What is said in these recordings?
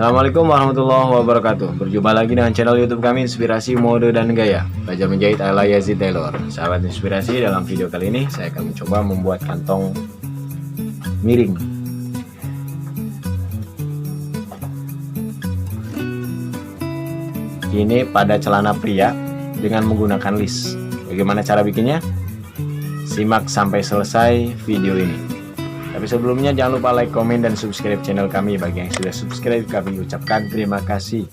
Assalamualaikum warahmatullahi wabarakatuh. Berjumpa lagi dengan channel YouTube kami, Inspirasi Mode dan Gaya, belajar menjahit ala Yazid Taylor. Sahabat inspirasi, dalam video kali ini saya akan mencoba membuat kantong miring. Ini pada celana pria dengan menggunakan list. Bagaimana cara bikinnya? Simak sampai selesai video ini. Tapi sebelumnya jangan lupa like, komen, dan subscribe channel kami. Bagi yang sudah subscribe, kami ucapkan terima kasih.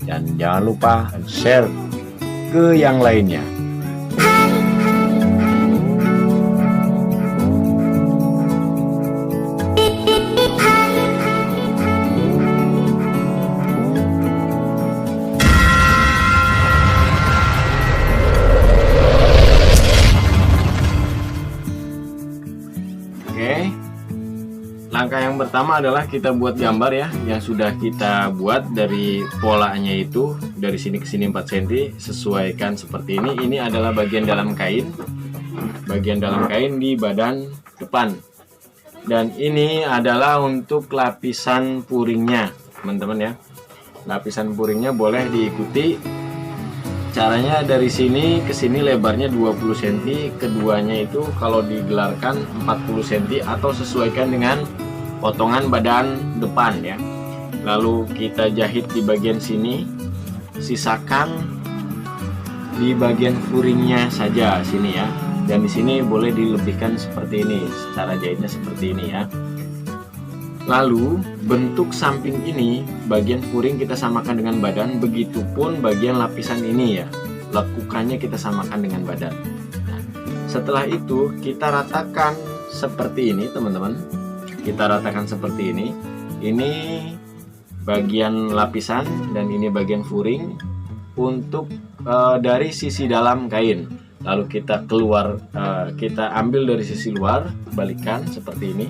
Dan jangan lupa share ke yang lainnya. Oke, langkah yang pertama adalah kita buat gambar ya, yang sudah kita buat dari polanya itu dari sini ke sini 4 cm, sesuaikan seperti ini. Ini adalah bagian dalam kain di badan depan, dan ini adalah untuk lapisan puringnya teman-teman ya. Lapisan puringnya boleh diikuti. Caranya dari sini ke sini lebarnya 20 cm, keduanya itu kalau digelarkan 40 cm atau sesuaikan dengan potongan badan depan ya. Lalu kita jahit di bagian sini, sisakan di bagian puringnya saja sini ya. Dan di sini boleh dilebihkan seperti ini, cara jahitnya seperti ini ya. Lalu bentuk samping ini, bagian puring kita samakan dengan badan, begitupun bagian lapisan ini ya, lekukannya kita samakan dengan badan. Nah, setelah itu kita ratakan seperti ini teman-teman. Kita ratakan seperti ini. Ini bagian lapisan dan ini bagian puring untuk dari sisi dalam kain. Lalu kita kita ambil dari sisi luar, balikan seperti ini.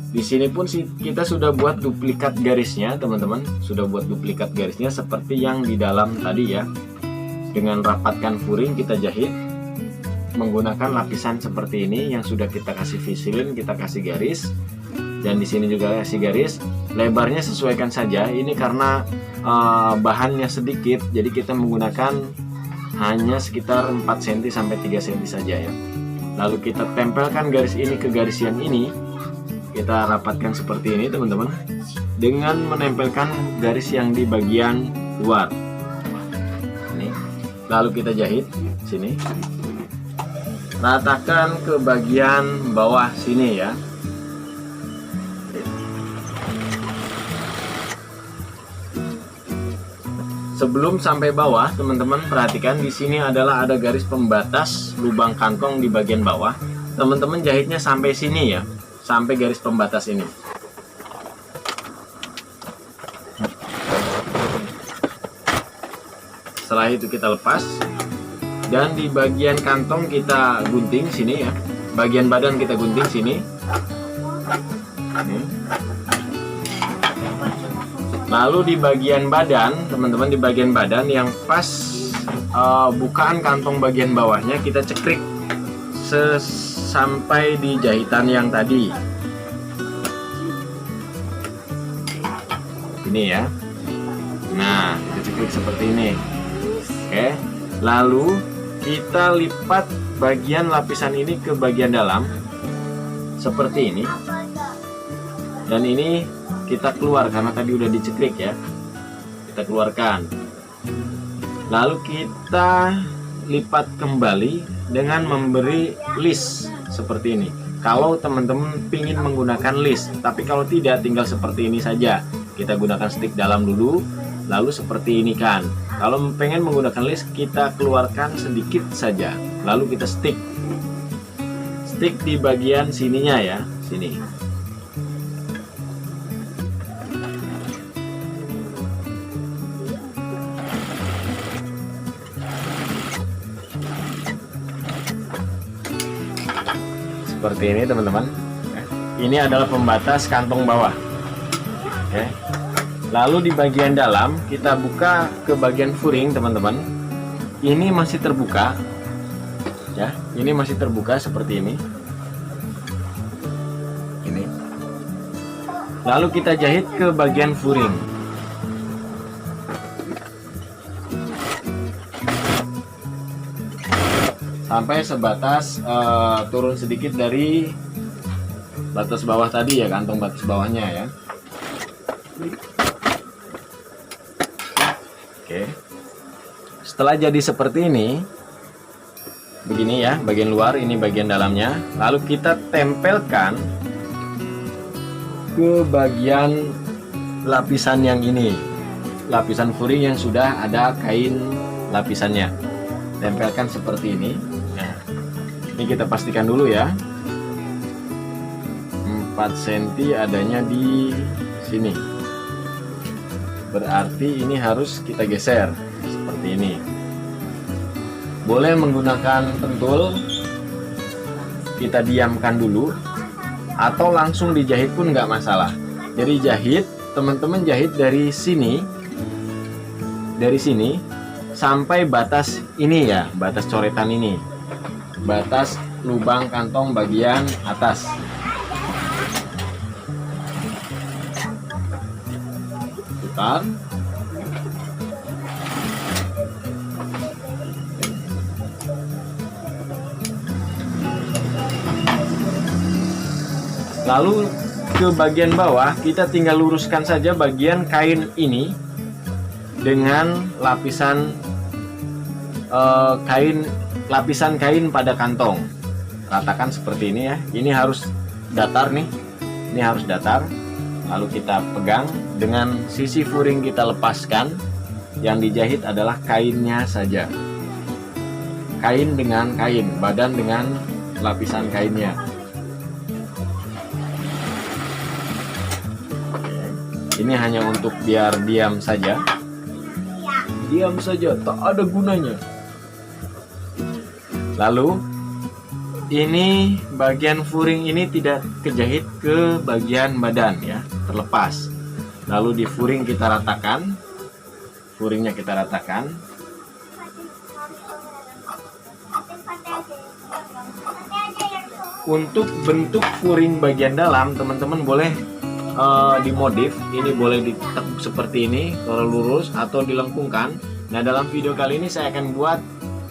Di sini pun kita sudah buat duplikat garisnya teman-teman, sudah buat duplikat garisnya seperti yang di dalam tadi ya. Dengan rapatkan puring kita jahit menggunakan lapisan seperti ini yang sudah kita kasih visilin, kita kasih garis, dan di sini juga kasih garis. Lebarnya sesuaikan saja. Ini karena bahannya sedikit, jadi kita menggunakan hanya sekitar 4 cm sampai 3 cm saja ya. Lalu kita tempelkan garis ini ke garis yang ini. Kita rapatkan seperti ini teman-teman, dengan menempelkan garis yang di bagian luar ini. Lalu kita jahit sini, ratakan ke bagian bawah sini ya. Sebelum sampai bawah teman-teman perhatikan, di sini adalah ada garis pembatas lubang kantong di bagian bawah. Teman-teman jahitnya sampai sini ya, sampai garis pembatas ini. Setelah itu kita lepas, dan di bagian kantong kita gunting sini ya, bagian badan kita gunting sini. Lalu di bagian badan teman-teman, di bagian badan yang pas bukaan kantong bagian bawahnya kita cekrik sampai di jahitan yang tadi ini ya. Nah, kita ceklik seperti ini. Oke, lalu kita lipat bagian lapisan ini ke bagian dalam seperti ini, dan ini kita keluar karena tadi udah diceklik ya. Kita keluarkan, lalu kita lipat kembali dengan memberi list seperti ini. Kalau teman-teman ingin menggunakan list, tapi kalau tidak tinggal seperti ini saja. Kita gunakan stick dalam dulu, lalu seperti ini kan. Kalau pengen menggunakan list, kita keluarkan sedikit saja, lalu kita stick di bagian sininya ya, sini. Seperti ini teman-teman. Ini adalah pembatas kantong bawah. Oke. Lalu di bagian dalam kita buka ke bagian puring teman-teman. Ini masih terbuka ya, ini masih terbuka seperti ini. Lalu kita jahit ke bagian furing. Sampai sebatas turun sedikit dari batas bawah tadi ya, kantong batas bawahnya ya. Oke. Setelah jadi seperti ini, begini ya, bagian luar, ini bagian dalamnya. Lalu kita tempelkan ke bagian lapisan yang ini, lapisan furing yang sudah ada kain lapisannya. Tempelkan seperti ini. Nah, ini kita pastikan dulu ya, 4 cm adanya di sini, berarti ini harus kita geser seperti ini. Boleh menggunakan pentul, kita diamkan dulu, atau langsung dijahit pun nggak masalah. Jadi jahit, teman-teman jahit dari sini sampai batas ini ya, batas coretan ini, batas lubang kantong bagian atas. Putar. Lalu ke bagian bawah kita tinggal luruskan saja bagian kain ini dengan lapisan kain pada kantong. Ratakan seperti ini ya. Ini harus datar nih. Ini harus datar. Lalu kita pegang dengan sisi furing, kita lepaskan. Yang dijahit adalah kainnya saja. Kain dengan kain, badan dengan lapisan kainnya. Ini hanya untuk biar diam saja. Diam saja, tak ada gunanya. Lalu ini bagian furing ini tidak kejahit ke bagian badan ya, terlepas. Lalu di furing kita ratakan. Furingnya kita ratakan. Untuk bentuk furing bagian dalam, teman-teman boleh dimodif. Ini boleh ditekuk seperti ini kalau lurus atau dilengkungkan. Nah, dalam video kali ini saya akan buat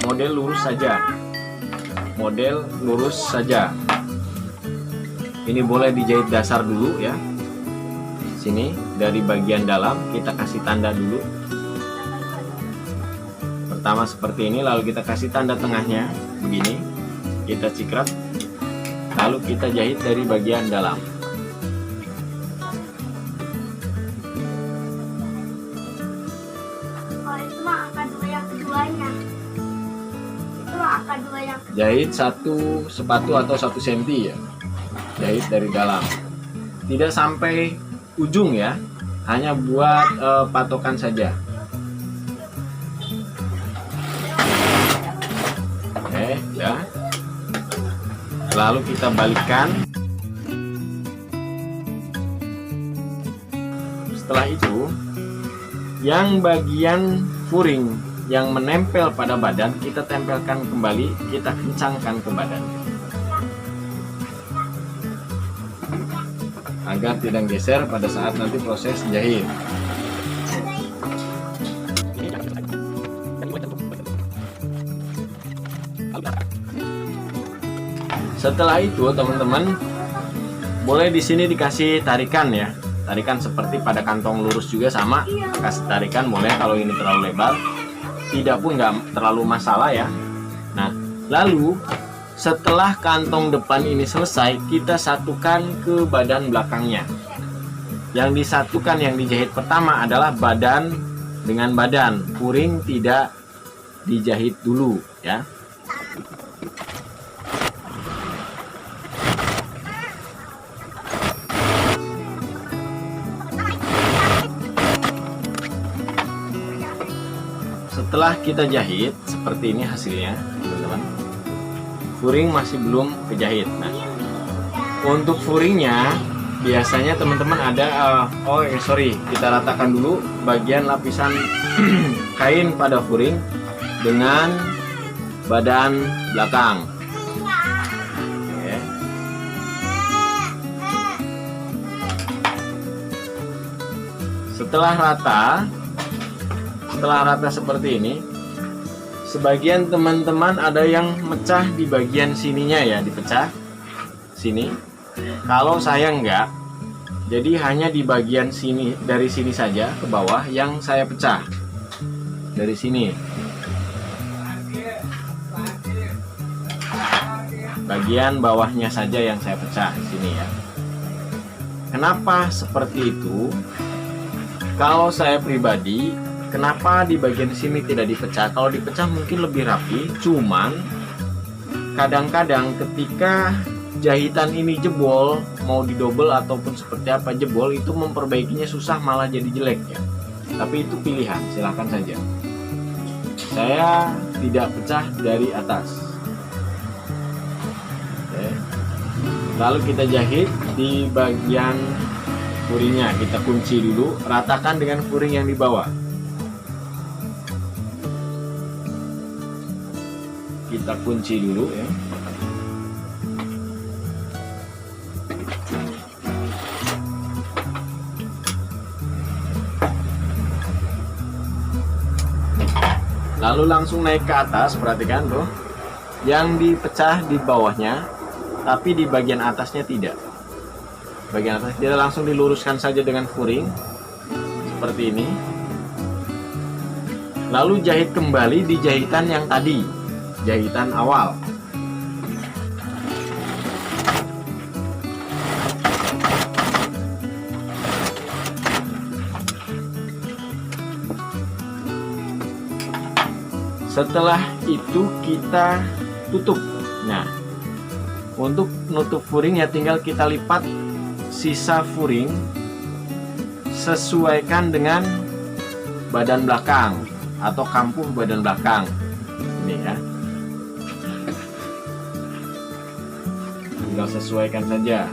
model lurus saja. Model lurus saja. Ini boleh dijahit dasar dulu ya. Sini dari bagian dalam kita kasih tanda dulu. Pertama seperti ini, lalu kita kasih tanda tengahnya begini. Kita cikrat. Lalu kita jahit dari bagian dalam. Jahit 1 sepatu atau 1 cm ya. Jahit dari dalam. Tidak sampai ujung ya. Hanya buat patokan saja. Oke, ya. Lalu kita balikkan. Setelah itu, yang bagian furing yang menempel pada badan kita tempelkan kembali, kita kencangkan ke badan agar tidak geser pada saat nanti proses jahit. Setelah itu teman-teman boleh di sini dikasih tarikan ya, tarikan seperti pada kantong lurus juga sama, kasih tarikan boleh. Kalau ini terlalu lebar tidak pun nggak terlalu masalah ya. Nah, lalu setelah kantong depan ini selesai, kita satukan ke badan belakangnya. Yang disatukan, yang dijahit pertama adalah badan dengan badan. Furing tidak dijahit dulu ya. Setelah kita jahit seperti ini hasilnya teman-teman, furing masih belum kejahit. Nah, untuk furingnya biasanya teman-teman ada kita ratakan dulu bagian lapisan kain pada furing dengan badan belakang. Oke. Setelah rata seperti ini, sebagian teman-teman ada yang mecah di bagian sininya ya, dipecah sini. Kalau saya enggak, jadi hanya di bagian sini, dari sini saja ke bawah yang saya pecah. Dari sini, bagian bawahnya saja yang saya pecah sini ya. Kenapa seperti itu? Kalau saya pribadi, kenapa di bagian sini tidak dipecah? Kalau dipecah mungkin lebih rapi, cuman kadang-kadang ketika jahitan ini jebol, mau didobel ataupun seperti apa jebol, itu memperbaikinya susah, malah jadi jelek ya. Tapi itu pilihan, silahkan saja. Saya tidak pecah dari atas. Oke. Lalu kita jahit di bagian furingnya, kita kunci dulu, ratakan dengan furing yang di bawah. Kita kunci dulu ya. Lalu langsung naik ke atas, perhatikan tuh. Yang dipecah di bawahnya, tapi di bagian atasnya tidak. Bagian atas tidak, langsung diluruskan saja dengan furing seperti ini. Lalu jahit kembali di jahitan yang tadi, jahitan awal. Setelah itu kita tutup. Nah, untuk nutup furing ya tinggal kita lipat sisa furing, sesuaikan dengan badan belakang atau kampuh badan belakang ini ya. Tinggal sesuaikan saja.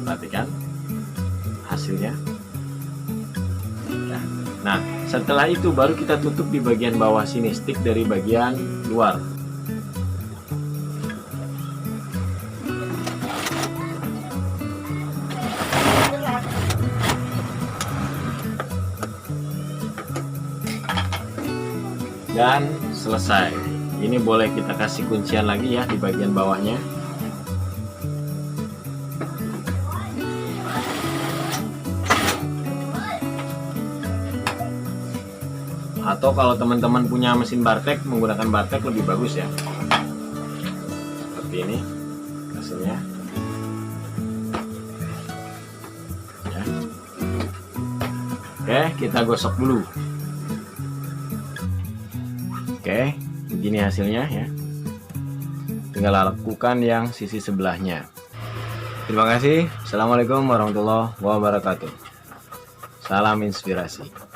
Perhatikan hasilnya. Nah, setelah itu baru kita tutup di bagian bawah sini, stick dari bagian luar. Dan selesai. Ini boleh kita kasih kuncian lagi ya di bagian bawahnya. Atau kalau teman-teman punya mesin bartek, menggunakan bartek lebih bagus ya. Seperti ini hasilnya ya. Oke, kita gosok dulu. Oke, begini hasilnya ya. Tinggal lakukan yang sisi sebelahnya. Terima kasih. Assalamualaikum warahmatullahi wabarakatuh. Salam inspirasi.